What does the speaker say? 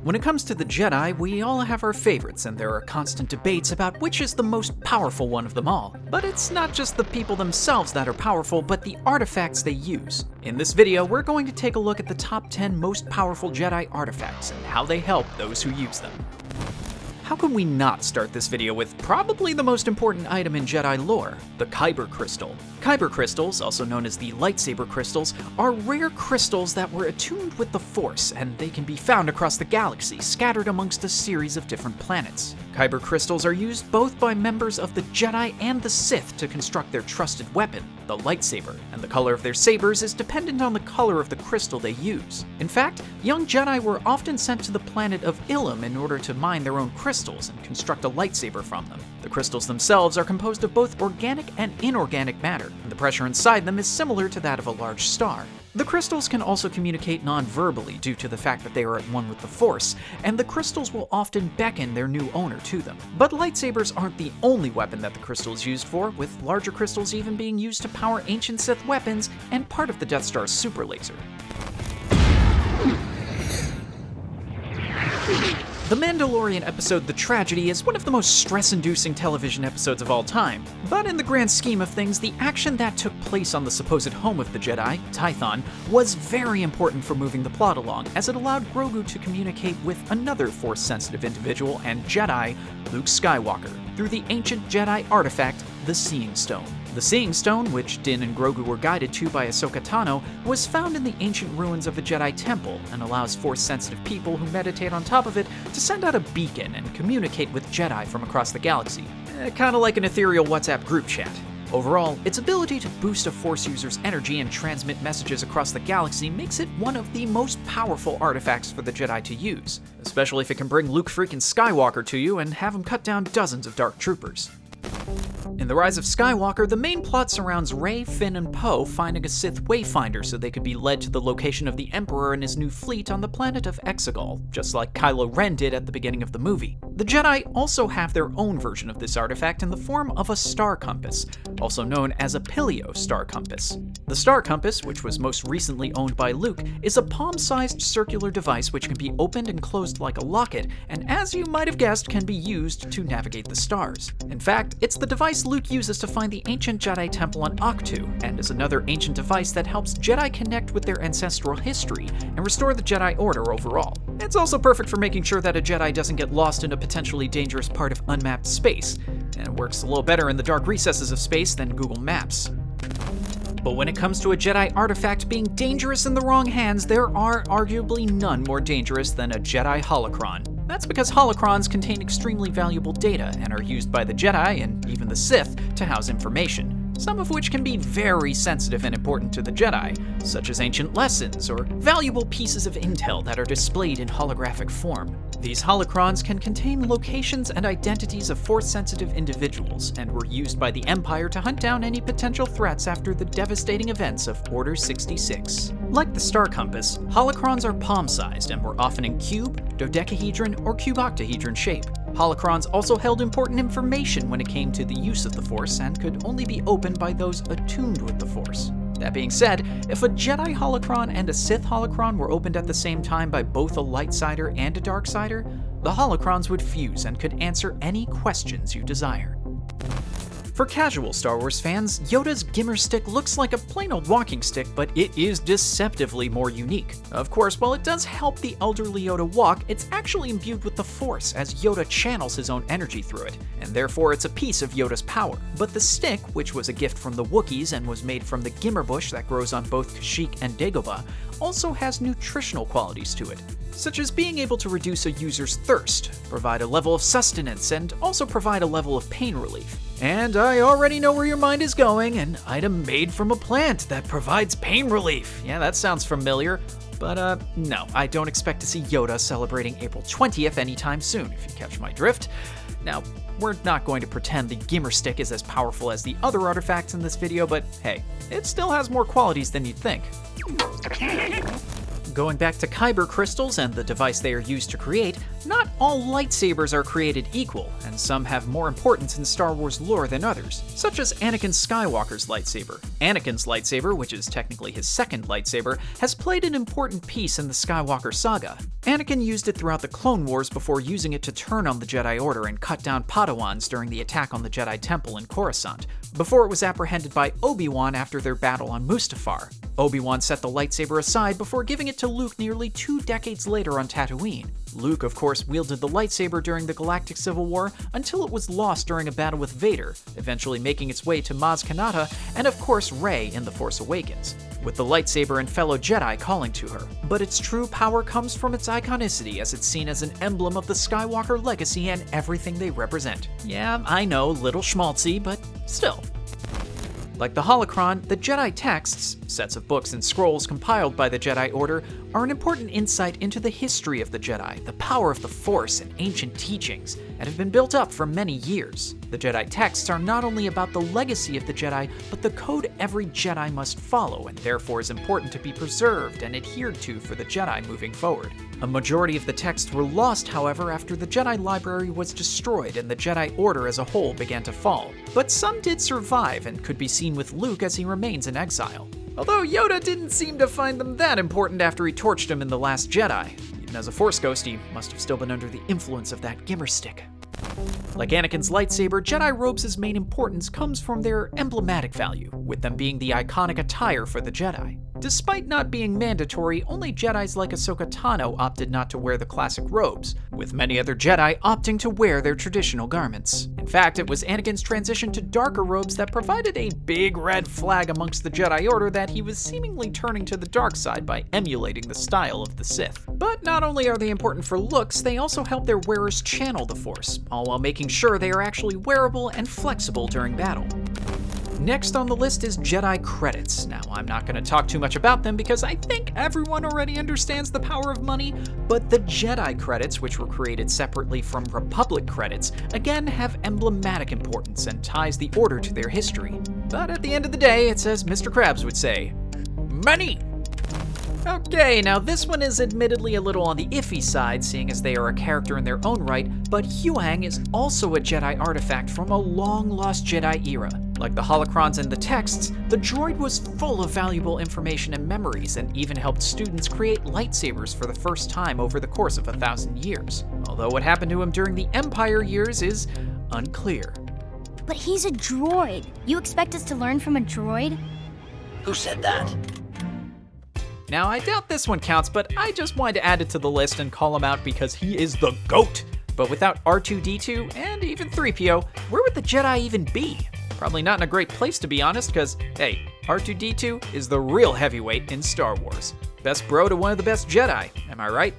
When it comes to the Jedi, we all have our favorites, and there are constant debates about which is the most powerful one of them all. But it's not just the people themselves that are powerful, but the artifacts they use. In this video, we're going to take a look at the top 10 most powerful Jedi artifacts and how they help those who use them. How can we not start this video with probably the most important item in Jedi lore, the Kyber Crystal? Kyber Crystals, also known as the Lightsaber Crystals, are rare crystals that were attuned with the Force, and they can be found across the galaxy, scattered amongst a series of different planets. Kyber Crystals are used both by members of the Jedi and the Sith to construct their trusted weapon, the lightsaber, and the color of their sabers is dependent on the color of the crystal they use. In fact, young Jedi were often sent to the planet of Ilum in order to mine their own crystals and construct a lightsaber from them. The crystals themselves are composed of both organic and inorganic matter, and the pressure inside them is similar to that of a large star. The crystals can also communicate non-verbally due to the fact that they are at one with the Force, and the crystals will often beckon their new owner to them. But lightsabers aren't the only weapon that the crystal is used for, with larger crystals even being used to power ancient Sith weapons and part of the Death Star's super laser. The Mandalorian episode The Tragedy is one of the most stress-inducing television episodes of all time. But in the grand scheme of things, the action that took place on the supposed home of the Jedi, Tython, was very important for moving the plot along, as it allowed Grogu to communicate with another Force-sensitive individual and Jedi, Luke Skywalker, through the ancient Jedi artifact, the Seeing Stone. The Seeing Stone, which Din and Grogu were guided to by Ahsoka Tano, was found in the ancient ruins of the Jedi Temple and allows Force-sensitive people who meditate on top of it to send out a beacon and communicate with Jedi from across the galaxy. Kinda like an ethereal WhatsApp group chat. Overall, its ability to boost a Force user's energy and transmit messages across the galaxy makes it one of the most powerful artifacts for the Jedi to use, especially if it can bring Luke freaking Skywalker to you and have him cut down dozens of Dark Troopers. In The Rise of Skywalker, the main plot surrounds Rey, Finn, and Poe finding a Sith wayfinder so they could be led to the location of the Emperor and his new fleet on the planet of Exegol, just like Kylo Ren did at the beginning of the movie. The Jedi also have their own version of this artifact in the form of a star compass, also known as a Pilio star compass. The star compass, which was most recently owned by Luke, is a palm-sized circular device which can be opened and closed like a locket, and as you might have guessed, can be used to navigate the stars. In fact, it's the device Luke uses to find the ancient Jedi Temple on Ahch-To, and is another ancient device that helps Jedi connect with their ancestral history and restore the Jedi Order overall. It's also perfect for making sure that a Jedi doesn't get lost in a potentially dangerous part of unmapped space, and it works a little better in the dark recesses of space than Google Maps. But when it comes to a Jedi artifact being dangerous in the wrong hands, there are arguably none more dangerous than a Jedi Holocron. That's because holocrons contain extremely valuable data and are used by the Jedi, and even the Sith, to house information, some of which can be very sensitive and important to the Jedi, such as ancient lessons or valuable pieces of intel that are displayed in holographic form. These holocrons can contain locations and identities of Force-sensitive individuals, and were used by the Empire to hunt down any potential threats after the devastating events of Order 66. Like the star compass, holocrons are palm-sized and were often in cube, dodecahedron, or cuboctahedron shape. Holocrons also held important information when it came to the use of the Force and could only be opened by those attuned with the Force. That being said, if a Jedi Holocron and a Sith Holocron were opened at the same time by both a Lightsider and a Darksider, the Holocrons would fuse and could answer any questions you desire. For casual Star Wars fans, Yoda's Gimer Stick looks like a plain old walking stick, but it is deceptively more unique. Of course, while it does help the elderly Yoda walk, it's actually imbued with the Force, as Yoda channels his own energy through it, and therefore it's a piece of Yoda's power. But the stick, which was a gift from the Wookiees and was made from the Gimer bush that grows on both Kashyyyk and Dagobah, also has nutritional qualities to it, such as being able to reduce a user's thirst, provide a level of sustenance, and also provide a level of pain relief. And I already know where your mind is going, an item made from a plant that provides pain relief. Yeah, that sounds familiar. But no, I don't expect to see Yoda celebrating April 20th anytime soon, if you catch my drift. Now, we're not going to pretend the Gimer Stick is as powerful as the other artifacts in this video, but hey, it still has more qualities than you'd think. Going back to Kyber Crystals and the device they are used to create, not all lightsabers are created equal, and some have more importance in Star Wars lore than others, such as Anakin Skywalker's lightsaber. Anakin's lightsaber, which is technically his second lightsaber, has played an important piece in the Skywalker saga. Anakin used it throughout the Clone Wars before using it to turn on the Jedi Order and cut down Padawans during the attack on the Jedi Temple in Coruscant, before it was apprehended by Obi Wan after their battle on Mustafar. Obi Wan set the lightsaber aside before giving it to Luke nearly 2 decades later on Tatooine. Luke, of course, wielded the lightsaber during the Galactic Civil War until it was lost during a battle with Vader, eventually making its way to Maz Kanata and of course Rey in The Force Awakens, with the lightsaber and fellow Jedi calling to her. But its true power comes from its iconicity, as it's seen as an emblem of the Skywalker legacy and everything they represent. Yeah, I know, little schmaltzy, but still. Like the Holocron, the Jedi Texts, sets of books and scrolls compiled by the Jedi Order, are an important insight into the history of the Jedi, the power of the Force, and ancient teachings, and have been built up for many years. The Jedi Texts are not only about the legacy of the Jedi, but the code every Jedi must follow, and therefore is important to be preserved and adhered to for the Jedi moving forward. A majority of the texts were lost, however, after the Jedi Library was destroyed and the Jedi Order as a whole began to fall. But some did survive and could be seen with Luke as he remains in exile. Although Yoda didn't seem to find them that important after he torched him in The Last Jedi. Even as a Force ghost, he must have still been under the influence of that Gimer Stick. Like Anakin's lightsaber, Jedi robes' main importance comes from their emblematic value, with them being the iconic attire for the Jedi. Despite not being mandatory, only Jedis like Ahsoka Tano opted not to wear the classic robes, with many other Jedi opting to wear their traditional garments. In fact, it was Anakin's transition to darker robes that provided a big red flag amongst the Jedi Order that he was seemingly turning to the dark side by emulating the style of the Sith. But not only are they important for looks, they also help their wearers channel the Force, all while making sure they are actually wearable and flexible during battle. Next on the list is Jedi Credits. Now, I'm not going to talk too much about them because I think everyone already understands the power of money, but the Jedi Credits, which were created separately from Republic Credits, again have emblematic importance and ties the Order to their history. But at the end of the day, it's as Mr. Krabs would say, money! Okay, now this one is admittedly a little on the iffy side, seeing as they are a character in their own right, but Huyang is also a Jedi artifact from a long-lost Jedi era. Like the holocrons and the texts, the droid was full of valuable information and memories, and even helped students create lightsabers for the first time over the course of 1,000 years. Although what happened to him during the Empire years is unclear. But he's a droid. You expect us to learn from a droid? Who said that? Now, I doubt this one counts, but I just wanted to add it to the list and call him out because he is the GOAT. But without R2-D2 and even 3PO, where would the Jedi even be? Probably not in a great place, to be honest, because, hey, R2-D2 is the real heavyweight in Star Wars. Best bro to one of the best Jedi, am I right?